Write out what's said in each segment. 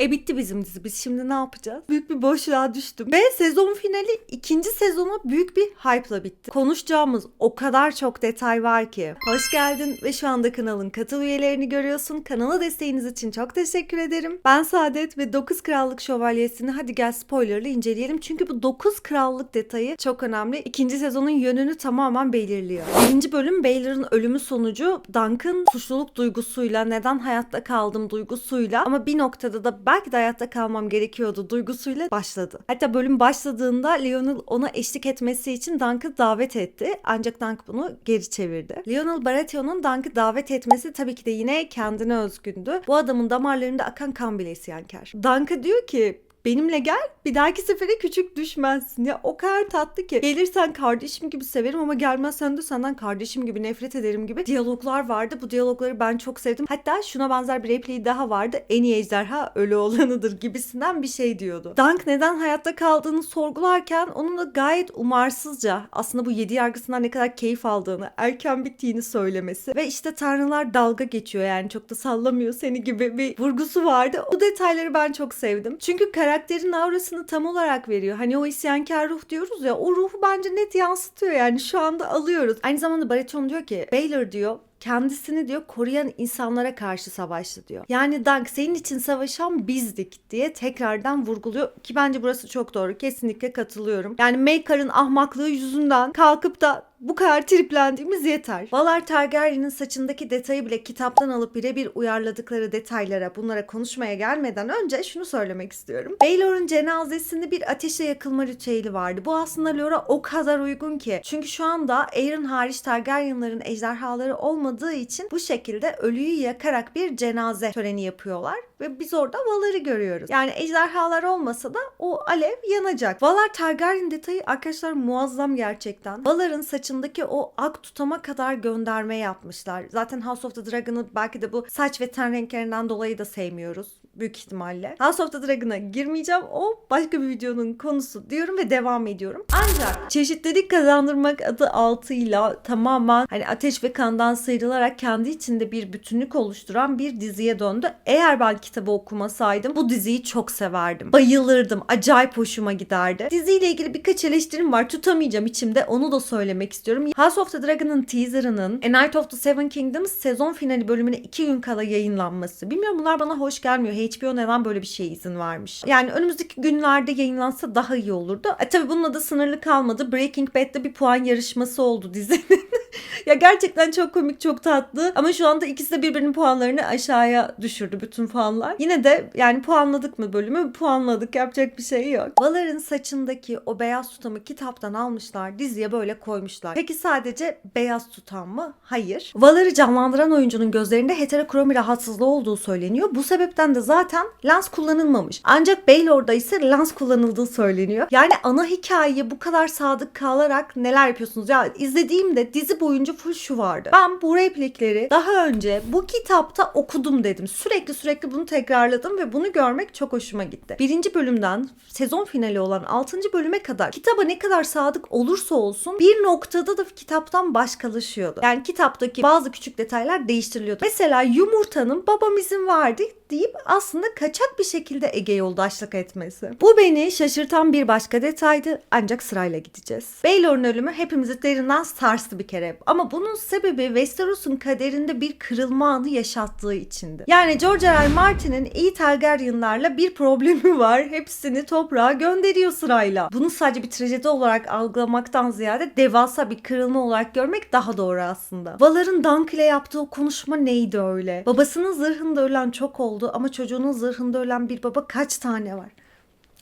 Bitti bizim dizi. Biz şimdi ne yapacağız? Büyük bir boşluğa düştüm. Ve sezon finali ikinci sezona büyük bir hype'la bitti. Konuşacağımız o kadar çok detay var ki. Hoş geldin ve şu anda kanalın katıl üyelerini görüyorsun. Kanala desteğiniz için çok teşekkür ederim. Ben Saadet ve 9 Krallık Şövalyesi'ni hadi gel spoilerlı inceleyelim. Çünkü bu 9 krallık detayı çok önemli. İkinci sezonun yönünü tamamen belirliyor. Birinci bölüm Baylor'ın ölümü sonucu Duncan suçluluk duygusuyla, neden hayatta kaldım duygusuyla ama bir noktada da belki de hayatta kalmam gerekiyordu duygusuyla başladı. Hatta bölüm başladığında Lionel ona eşlik etmesi için Dunc'ı davet etti. Ancak Dunk bunu geri çevirdi. Lionel Baratheon'un Dunc'ı davet etmesi tabii ki de yine kendine özgündü. Bu adamın damarlarında akan kan bile isyankar. Dunc'a diyor ki benimle gel, bir dahaki sefere küçük düşmezsin. Ya o kadar tatlı ki. Gelirsen kardeşim gibi severim ama gelmezsen de senden kardeşim gibi nefret ederim gibi diyaloglar vardı. Bu diyalogları ben çok sevdim. Hatta şuna benzer bir repliği daha vardı. En iyi ejderha ölü olanıdır gibisinden bir şey diyordu. Dunk neden hayatta kaldığını sorgularken onun da gayet umarsızca aslında bu 7 yargısından ne kadar keyif aldığını, erken bittiğini söylemesi ve işte tanrılar dalga geçiyor yani çok da sallamıyor seni gibi bir vurgusu vardı. O detayları ben çok sevdim. Çünkü karakterin aurasını tam olarak veriyor. Hani o isyankar ruh diyoruz ya, o ruhu bence net yansıtıyor yani şu anda alıyoruz. Aynı zamanda Baratheon diyor ki Baelor diyor kendisini diyor koruyan insanlara karşı savaştı diyor. Yani Dunk senin için savaşan bizdik diye tekrardan vurguluyor ki bence burası çok doğru. Kesinlikle katılıyorum. Yani Maykar'ın ahmaklığı yüzünden kalkıp da bu kadar triplendiğimiz yeter. Valar Targaryen'in saçındaki detayı bile kitaptan alıp birebir uyarladıkları detaylara, bunlara konuşmaya gelmeden önce şunu söylemek istiyorum. Baelor'un cenazesinde bir ateşle yakılma ritüeli vardı. Bu aslında lore'a o kadar uygun ki. Çünkü şu anda Aeron hariç Targaryen'ların ejderhaları olmadığı için bu şekilde ölüyü yakarak bir cenaze töreni yapıyorlar. Ve biz orada Valar'ı görüyoruz. Yani ejderhalar olmasa da o alev yanacak. Valar Targaryen detayı arkadaşlar muazzam gerçekten. Valar'ın saçındaki o ak tutama kadar gönderme yapmışlar. Zaten House of the Dragon'ı belki de bu saç ve ten renklerinden dolayı da sevmiyoruz. Büyük ihtimalle. House of the Dragon'a girmeyeceğim. O başka bir videonun konusu diyorum ve devam ediyorum. Ancak çeşitlilik kazandırmak adı altıyla tamamen hani ateş ve kandan sıyrılarak kendi içinde bir bütünlük oluşturan bir diziye döndü. Eğer ben kitabı okumasaydım bu diziyi çok severdim. Bayılırdım. Acayip hoşuma giderdi. Diziyle ilgili birkaç eleştirim var. Tutamayacağım içimde. Onu da söylemek istiyorum. House of the Dragon'ın teaserının A Night of the Seven Kingdoms sezon finali bölümüne 2 gün kala yayınlanması. Bilmiyorum bunlar bana hoş gelmiyor. HBO neden böyle bir şeye izin vermiş? Yani önümüzdeki günlerde yayınlansa daha iyi olurdu. Tabii bununla da sınırlı kalmadı. Breaking Bad'de bir puan yarışması oldu dizinin. Ya gerçekten çok komik, çok tatlı. Ama şu anda ikisi de birbirinin puanlarını aşağıya düşürdü bütün fanlar. Yine de yani puanladık mı bölümü? Puanladık. Yapacak bir şey yok. Valar'ın saçındaki o beyaz tutamı kitaptan almışlar. Diziye böyle koymuşlar. Peki sadece beyaz tutam mı? Hayır. Valar'ı canlandıran oyuncunun gözlerinde heterokromi rahatsızlığı olduğu söyleniyor. Bu sebepten de zaten lens kullanılmamış. Ancak Baelor'da ise lens kullanıldığı söyleniyor. Yani ana hikayeye bu kadar sadık kalarak neler yapıyorsunuz? Ya izlediğimde dizi boyunca full şu vardı. Ben bu replikleri daha önce bu kitapta okudum dedim. Sürekli bunu tekrarladım ve bunu görmek çok hoşuma gitti. Birinci bölümden sezon finali olan 6. bölüme kadar kitaba ne kadar sadık olursa olsun bir noktada da kitaptan başkalaşıyordu. Yani kitaptaki bazı küçük detaylar değiştiriliyordu. Mesela yumurtanın babam izin verdi deyip aslında kaçak bir şekilde Ege yoldaşlık etmesi. Bu beni şaşırtan bir başka detaydı ancak sırayla gideceğiz. Baelor'un ölümü hepimizi derinden sarstı bir kere. Ama bunun sebebi Westeros'un kaderinde bir kırılma anı yaşattığı içindi. Yani George R. R. Martin'in iyi Targaryenlarla bir problemi var. Hepsini toprağa gönderiyor sırayla. Bunu sadece bir trajedi olarak algılamaktan ziyade devasa bir kırılma olarak görmek daha doğru aslında. Valar'ın Dunk ile yaptığı o konuşma neydi öyle? Babasının zırhında ölen çok oldu ama çocuğunun zırhında ölen bir baba kaç tane var?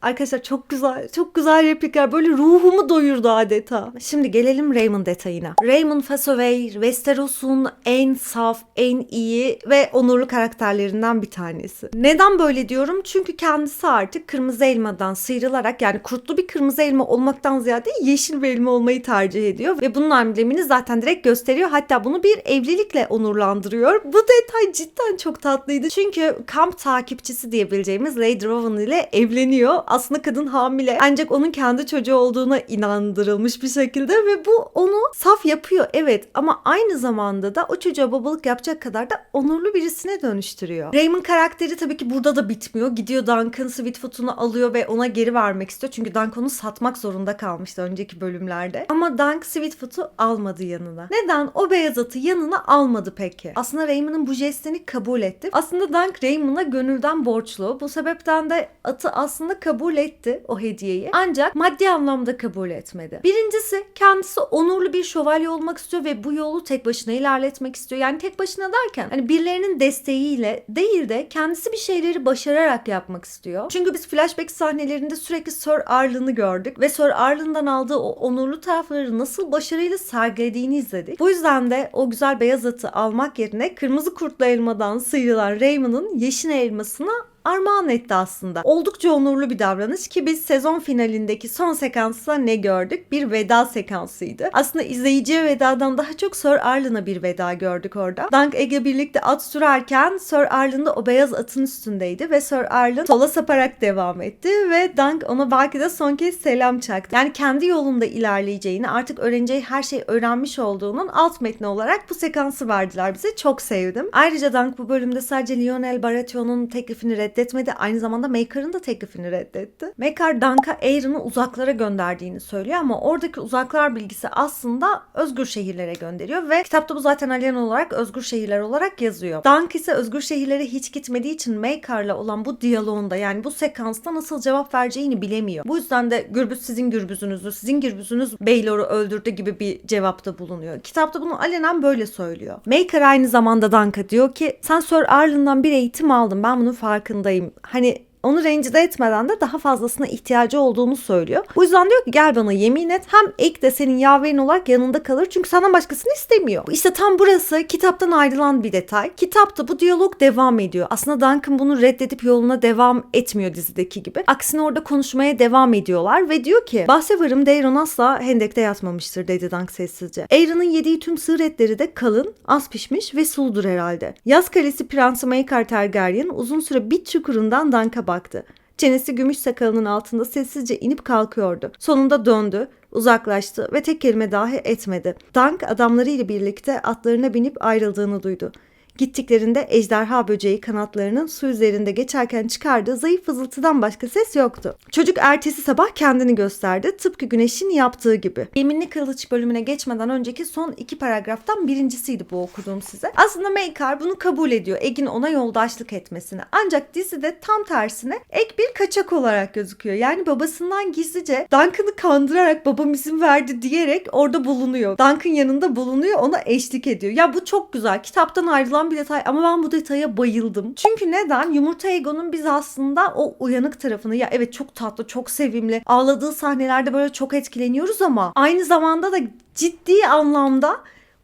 Arkadaşlar çok güzel replikler. Böyle ruhumu doyurdu adeta. Şimdi gelelim Raymond detayına. Raymond Fasovey, Westeros'un en saf, en iyi ve onurlu karakterlerinden bir tanesi. Neden böyle diyorum? Çünkü kendisi artık kırmızı elmadan sıyrılarak yani kurtlu bir kırmızı elma olmaktan ziyade yeşil bir elma olmayı tercih ediyor. Ve bunun amblemini zaten direkt gösteriyor. Hatta bunu bir evlilikle onurlandırıyor. Bu detay cidden çok tatlıydı. Çünkü kamp takipçisi diyebileceğimiz Lady Rowan ile evleniyor. Aslında kadın hamile. Ancak onun kendi çocuğu olduğuna inandırılmış bir şekilde ve bu onu saf yapıyor evet, ama aynı zamanda da o çocuğa babalık yapacak kadar da onurlu birisine dönüştürüyor. Raymond karakteri tabii ki burada da bitmiyor. Gidiyor Duncan Sweetfoot'unu alıyor ve ona geri vermek istiyor. Çünkü Duncan onu satmak zorunda kalmıştı önceki bölümlerde. Ama Duncan Sweetfoot'u almadı yanına. Neden? O beyaz atı yanına almadı peki? Aslında Raymond'ın bu jestini kabul etti. Aslında Duncan Raymond'a gönülden borçlu. Bu sebepten de atı aslında kabul etti, o hediyeyi. Ancak maddi anlamda kabul etmedi. Birincisi, kendisi onurlu bir şövalye olmak istiyor ve bu yolu tek başına ilerletmek istiyor. Yani tek başına derken hani birilerinin desteğiyle değil de kendisi bir şeyleri başararak yapmak istiyor. Çünkü biz flashback sahnelerinde sürekli Sir Arlen'ı gördük ve Sir Arlen'dan aldığı o onurlu tarafları nasıl başarıyla sergilediğini izledik. Bu yüzden de o güzel beyaz atı almak yerine kırmızı kurtlu elmadan sıyrılan Raymond'ın yeşil elmasına armağan etti aslında. Oldukça onurlu bir davranış ki biz sezon finalindeki son sekansta ne gördük? Bir veda sekansıydı. Aslında izleyiciye vedadan daha çok Sir Arlen'a bir veda gördük orada. Dunk Egg'le birlikte at sürerken Sir Arlen de o beyaz atın üstündeydi ve Sir Arlen sola saparak devam etti ve Dunk ona belki de son kez selam çaktı. Yani kendi yolunda ilerleyeceğini, artık öğreneceği her şeyi öğrenmiş olduğunun alt metni olarak bu sekansı verdiler bize. Çok sevdim. Ayrıca Dunk bu bölümde sadece Lionel Baratheon'un teklifini reddetmedi. Aynı zamanda Maker'ın da teklifini reddetti. Maker Dunk'a Aeron'u uzaklara gönderdiğini söylüyor ama oradaki uzaklar bilgisi aslında özgür şehirlere gönderiyor ve kitapta bu zaten alenen olarak özgür şehirler olarak yazıyor. Dunk ise özgür şehirlere hiç gitmediği için Maker'la olan bu diyaloğunda, yani bu sekansta nasıl cevap vereceğini bilemiyor. Bu yüzden de gürbüz sizin gürbüzünüzdür, sizin gürbüzünüz Baelor'u öldürdü gibi bir cevapta bulunuyor. Kitapta bunu alenen böyle söylüyor. Maker aynı zamanda Dunk'a diyor ki sen Sir Arlen'dan bir eğitim aldın, ben bunun farkındayım. Hani onu rencide etmeden de daha fazlasına ihtiyacı olduğunu söylüyor. Bu yüzden diyor ki gel bana yemin et, hem Egg de senin yaverin olarak yanında kalır çünkü senden başkasını istemiyor. İşte tam burası kitaptan ayrılan bir detay. Kitapta bu diyalog devam ediyor. Aslında Duncan bunu reddedip yoluna devam etmiyor dizideki gibi. Aksine orada konuşmaya devam ediyorlar ve diyor ki bahse varım Daeron asla hendekte yatmamıştır dedi Duncan sessizce. Aeron'un yediği tüm sığır etleri de kalın, az pişmiş ve suludur herhalde. Yaz Kalesi Prensi Maekar Targaryen uzun süre bit çukurundan Dunc'a baktı. Çenesi gümüş sakalının altında sessizce inip kalkıyordu. Sonunda döndü, uzaklaştı ve tek kelime dahi etmedi. Dunk adamlarıyla birlikte atlarına binip ayrıldığını duydu. Gittiklerinde ejderha böceği kanatlarının su üzerinde geçerken çıkardığı zayıf fızıltıdan başka ses yoktu. Çocuk ertesi sabah kendini gösterdi, tıpkı güneşin yaptığı gibi. Yeminli Kılıç bölümüne geçmeden önceki son 2 paragraftan birincisiydi bu okuduğum size. Aslında Maekar bunu kabul ediyor, Egg'in ona yoldaşlık etmesini. Ancak dizide tam tersine Egg bir kaçak olarak gözüküyor. Yani babasından gizlice Duncan'ı kandırarak babam izin verdi diyerek orada bulunuyor. Duncan yanında bulunuyor, ona eşlik ediyor. Ya bu çok güzel. Kitaptan ayrılan bir detay ama ben bu detaya bayıldım. Çünkü neden? Yumurta Egon'un biz aslında o uyanık tarafını, ya evet çok tatlı, çok sevimli, ağladığı sahnelerde böyle çok etkileniyoruz ama aynı zamanda da ciddi anlamda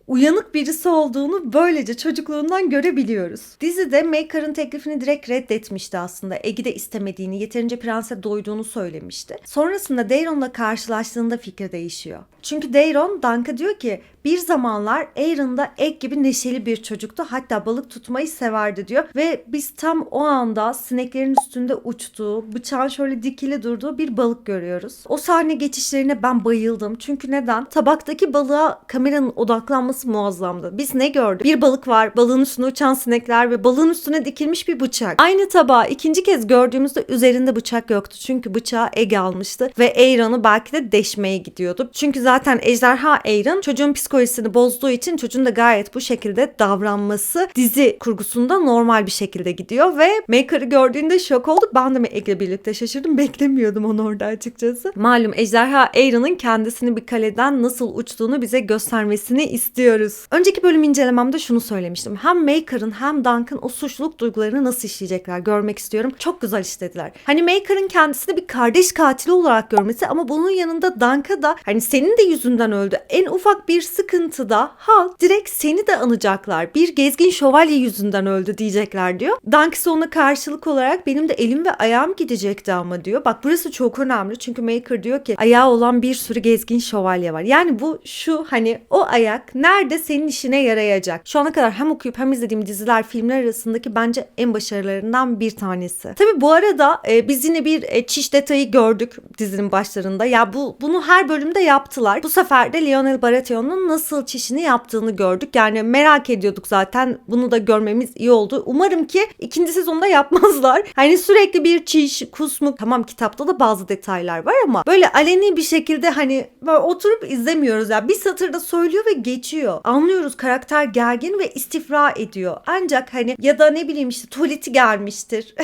uyanık birisi olduğunu böylece çocukluğundan görebiliyoruz. Dizide Maker'ın teklifini direkt reddetmişti aslında. Egg'i de istemediğini, yeterince prense doyduğunu söylemişti. Sonrasında Daeron'la karşılaştığında fikri değişiyor. Çünkü Daeron Dunc'a diyor ki bir zamanlar Aeron da Egg gibi neşeli bir çocuktu. Hatta balık tutmayı severdi diyor. Ve biz tam o anda sineklerin üstünde uçtuğu, bıçağın şöyle dikili durduğu bir balık görüyoruz. O sahne geçişlerine ben bayıldım. Çünkü neden? Tabaktaki balığa kameranın odaklanması muazzamdı. Biz ne gördük? Bir balık var, balığın üstüne uçan sinekler ve balığın üstüne dikilmiş bir bıçak. Aynı tabağı ikinci kez gördüğümüzde üzerinde bıçak yoktu. Çünkü bıçağı Egg almıştı ve Aeron'u belki de deşmeye gidiyordu. Çünkü zaten ejderha Aeron çocuğun psikolojisini bozduğu için çocuğun da gayet bu şekilde davranması dizi kurgusunda normal bir şekilde gidiyor ve Maker'ı gördüğünde şok olduk. Ben de Egg'le birlikte şaşırdım. Beklemiyordum onu orada açıkçası. Malum ejderha Aeron'un kendisini bir kaleden nasıl uçtuğunu bize göstermesini istiyoruz. Önceki bölüm incelememde şunu söylemiştim. Hem Maker'ın hem Dunc'ın o suçluluk duygularını nasıl işleyecekler görmek istiyorum. Çok güzel işlediler. Hani Maker'ın kendisini bir kardeş katili olarak görmesi ama bunun yanında Dunc'a da hani senin de yüzünden öldü. En ufak bir sıkıntıda halk direkt seni de anacaklar. Bir gezgin şövalye yüzünden öldü diyecekler diyor. Dunk ise ona karşılık olarak benim de elim ve ayağım gidecekti ama diyor. Bak burası çok önemli çünkü Maker diyor ki ayağı olan bir sürü gezgin şövalye var. Yani bu şu hani o ayak nerede ileride senin işine yarayacak. Şu ana kadar hem okuyup hem izlediğim diziler, filmler arasındaki bence en başarılarından bir tanesi. Tabii bu arada biz yine bir çiş detayı gördük dizinin başlarında. Ya bunu her bölümde yaptılar. Bu sefer de Lionel Baratheon'un nasıl çişini yaptığını gördük. Yani merak ediyorduk zaten. Bunu da görmemiz iyi oldu. Umarım ki ikinci sezonda yapmazlar. Hani sürekli bir çiş, kusmuk. Tamam, kitapta da bazı detaylar var ama böyle aleni bir şekilde hani böyle oturup izlemiyoruz ya. Bir satırda söylüyor ve geçiyor. Anlıyoruz, karakter gergin ve istifra ediyor. Ancak hani ya da ne bileyim işte tuvaleti gelmiştir.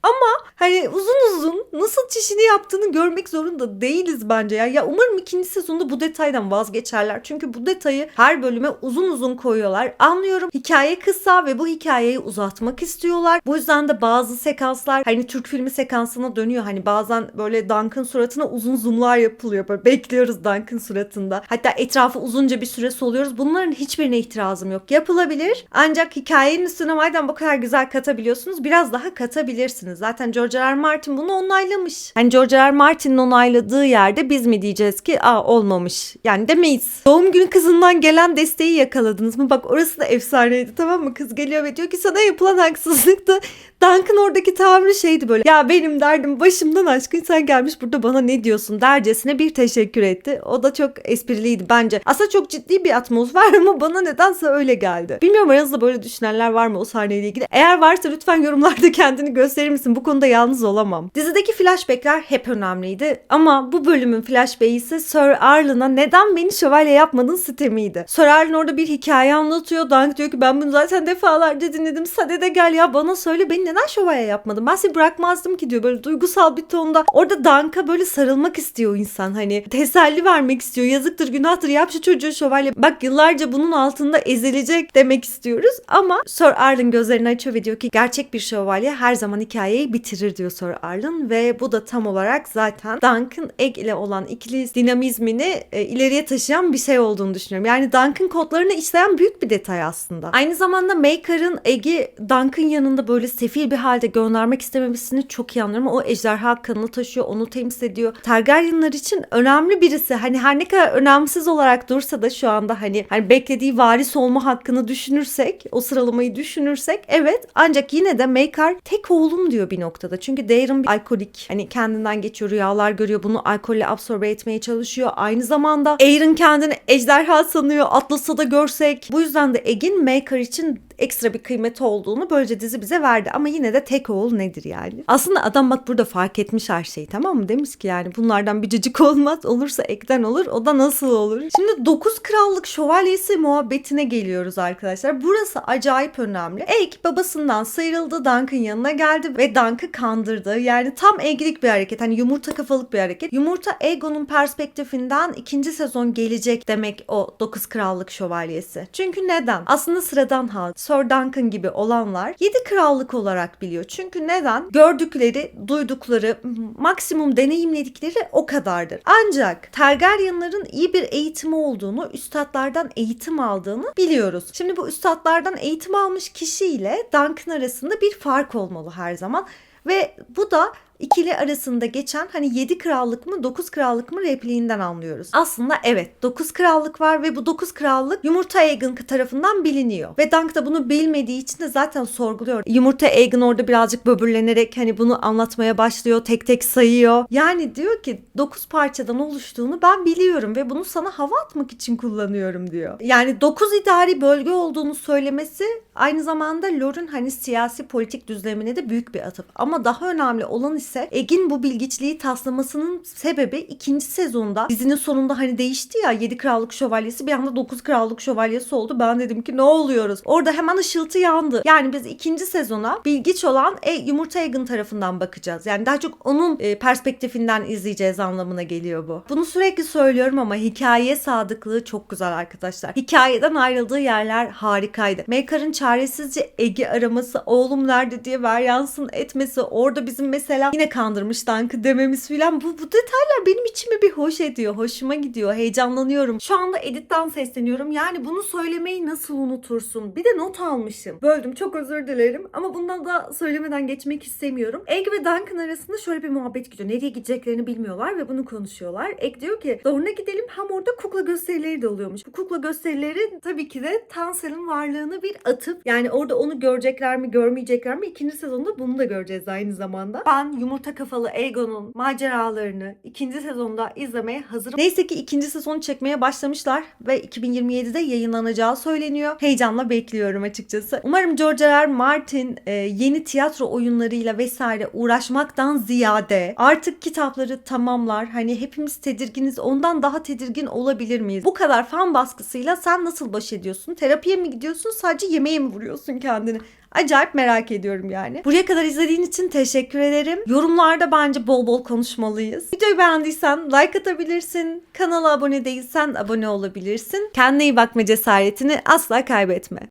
Ama hani uzun uzun nasıl çişini yaptığını görmek zorunda değiliz bence ya. Ya umarım ikinci sezonda bu detaydan vazgeçerler. Çünkü bu detayı her bölüme uzun uzun koyuyorlar. Anlıyorum, hikaye kısa ve bu hikayeyi uzatmak istiyorlar. Bu yüzden de bazı sekanslar hani Türk filmi sekansına dönüyor. Hani bazen böyle Duncan suratına uzun zoomlar yapılıyor. Böyle bekliyoruz Duncan suratında. Hatta etrafı uzunca bir süre soluyoruz. Bunların hiçbirine itirazım yok. Yapılabilir. Ancak hikayenin üstüne madem bu kadar güzel katabiliyorsunuz, biraz daha katabilirsiniz. Zaten George R. R. Martin bunu onaylamış. Hani George R. R. Martin'in onayladığı yerde biz mi diyeceğiz ki olmamış. Yani demeyiz. Doğum günü kızından gelen desteği yakaladınız mı? Bak orası da efsaneydi, tamam mı? Kız geliyor ve diyor ki sana yapılan haksızlıktı. Duncan oradaki tavrı şeydi böyle. Ya benim derdim başımdan aşkın, sen gelmiş burada bana ne diyorsun dercesine bir teşekkür etti. O da çok espriliydi bence. Aslında çok ciddi bir atmosfer ama bana nedense öyle geldi. Bilmiyorum, aranızda böyle düşünenler var mı o sahneyle ilgili? Eğer varsa lütfen yorumlarda kendini gösterir misin? Bu konuda yalnız olamam. Dizideki flashbackler hep önemliydi ama bu bölümün flashback'i ise Sir Arlen'a neden beni şövalye yapmadın sitemiydi. Sir Arlen orada bir hikaye anlatıyor. Duncan diyor ki ben bunu zaten defalarca dinledim. Sade de gel ya bana söyle, beni neden şövalye yapmadın? Ben seni bırakmazdım ki diyor böyle duygusal bir tonda. Orada Duncan'a böyle sarılmak istiyor insan, hani teselli vermek istiyor. Yazıktır, günahtır, yap şu çocuğu şövalye. Bak yıllarca bunun altında ezilecek demek istiyoruz ama Sir Arlen gözlerini açıyor ve diyor ki gerçek bir şövalye her zaman hikayeyi bitirir diyor Sir Arlen ve bu da tam olarak zaten Duncan Egg ile olan ikili dinamizmini ileriye taşıyan bir şey olduğunu düşünüyorum. Yani Duncan kodlarını işleyen büyük bir detay aslında. Aynı zamanda Maker'ın Egg'i Duncan yanında böyle sefil bir halde göndermek istememesini çok iyi anlıyorum. O ejderha kanını taşıyor, onu temsil ediyor. Targaryenlar için önemli birisi. Hani her ne kadar önemsiz olarak dursa da şu anda hani beklediği varis olma hakkını düşünürsek, o sıralamayı düşünürsek evet, ancak yine de Maker tek oğlum diyor bir noktada. Çünkü Daeron bir alkolik. Hani kendinden geçiyor, rüyalar görüyor. Bunu alkolle absorbe etmeye çalışıyor. Aynı zamanda Aeron kendini ejderha sanıyor. Atlas'a da görsek. Bu yüzden de Egg'in Maker için ekstra bir kıymeti olduğunu böylece dizi bize verdi. Ama yine de tek oğul nedir yani? Aslında adam bak burada fark etmiş her şeyi, tamam mı? Demiş ki yani bunlardan bir cacık olmaz. Olursa Egg'den olur. O da nasıl olur? Şimdi 9 krallık şövalyesi muhabbetine geliyoruz arkadaşlar. Burası acayip önemli. Egg babasından sıyrıldı. Duncan yanına geldi ve Duncan'ı kandırdı. Yani tam Egg'lik bir hareket. Hani yumurta kafalık bir hareket. Yumurta Aegon'un perspektifinden ikinci sezon gelecek demek o 9 krallık şövalyesi. Çünkü neden? Aslında sıradan halk, Sir Duncan gibi olanlar 7 krallık olarak biliyor. Çünkü neden? Gördükleri, duydukları, maksimum deneyimledikleri o kadardır. Ancak Targaryenların iyi bir eğitimi olduğunu, üstadlardan eğitim aldığını biliyoruz. Şimdi bu üstadlardan eğitim almış kişiyle Duncan arasında bir fark olmalı her zaman. Ve bu da ikili arasında geçen hani 7 krallık mı 9 krallık mı repliğinden anlıyoruz. Aslında evet 9 krallık var ve bu 9 krallık Yumurta Aegon tarafından biliniyor. Ve Dunk da bunu bilmediği için de zaten sorguluyor. Yumurta Aegon orada birazcık böbürlenerek hani bunu anlatmaya başlıyor. Tek tek sayıyor. Yani diyor ki 9 parçadan oluştuğunu ben biliyorum ve bunu sana hava atmak için kullanıyorum diyor. Yani 9 idari bölge olduğunu söylemesi aynı zamanda lore'un hani siyasi politik düzlemine de büyük bir atıf. Ama daha önemli olan ise Egg'in bu bilgiçliği taslamasının sebebi ikinci sezonda dizinin sonunda hani değişti ya, 7 krallık şövalyesi bir anda 9 krallık şövalyesi oldu. Ben dedim ki ne oluyoruz? Orada hemen ışıltı yandı. Yani biz ikinci sezona bilgiç olan Yumurta Aegon tarafından bakacağız. Yani daha çok onun perspektifinden izleyeceğiz anlamına geliyor bu. Bunu sürekli söylüyorum ama hikayeye sadıklığı çok güzel arkadaşlar. Hikayeden ayrıldığı yerler harikaydı. Maker'ın çaresizce Egi araması, oğlum nerede diye varyansın etmesi, orada bizim mesela yine kandırmış Dunk'ı dememiz filan, bu detaylar benim içimi bir hoş ediyor. Hoşuma gidiyor. Heyecanlanıyorum. Şu anda editten sesleniyorum. Yani bunu söylemeyi nasıl unutursun? Bir de not almışım. Böldüm. Çok özür dilerim. Ama bundan da söylemeden geçmek istemiyorum. Egg ve Duncan arasında şöyle bir muhabbet gidiyor. Nereye gideceklerini bilmiyorlar ve bunu konuşuyorlar. Egg diyor ki Dorne'a gidelim. Hem orada kukla gösterileri de oluyormuş. Bu kukla gösterileri tabii ki de Tansel'in varlığını bir atıp, yani orada onu görecekler mi görmeyecekler mi? İkinci sezonda bunu da göreceğiz aynı zamanda. Ben yumurta kafalı Aegon'un maceralarını ikinci sezonda izlemeye hazırım. Neyse ki ikinci sezonu çekmeye başlamışlar ve 2027'de yayınlanacağı söyleniyor. Heyecanla bekliyorum açıkçası. Umarım George R. R. Martin yeni tiyatro oyunlarıyla vesaire uğraşmaktan ziyade artık kitapları tamamlar. Hani hepimiz tedirginiz. Ondan daha tedirgin olabilir miyiz? Bu kadar fan baskısıyla sen nasıl baş ediyorsun? Terapiye mi gidiyorsun? Sadece yemeğe mi vuruyorsun kendini? Acayip merak ediyorum yani. Buraya kadar izlediğin için teşekkür ederim. Yorumlarda bence bol bol konuşmalıyız. Videoyu beğendiysen like atabilirsin. Kanala abone değilsen abone olabilirsin. Kendine iyi bakma cesaretini asla kaybetme.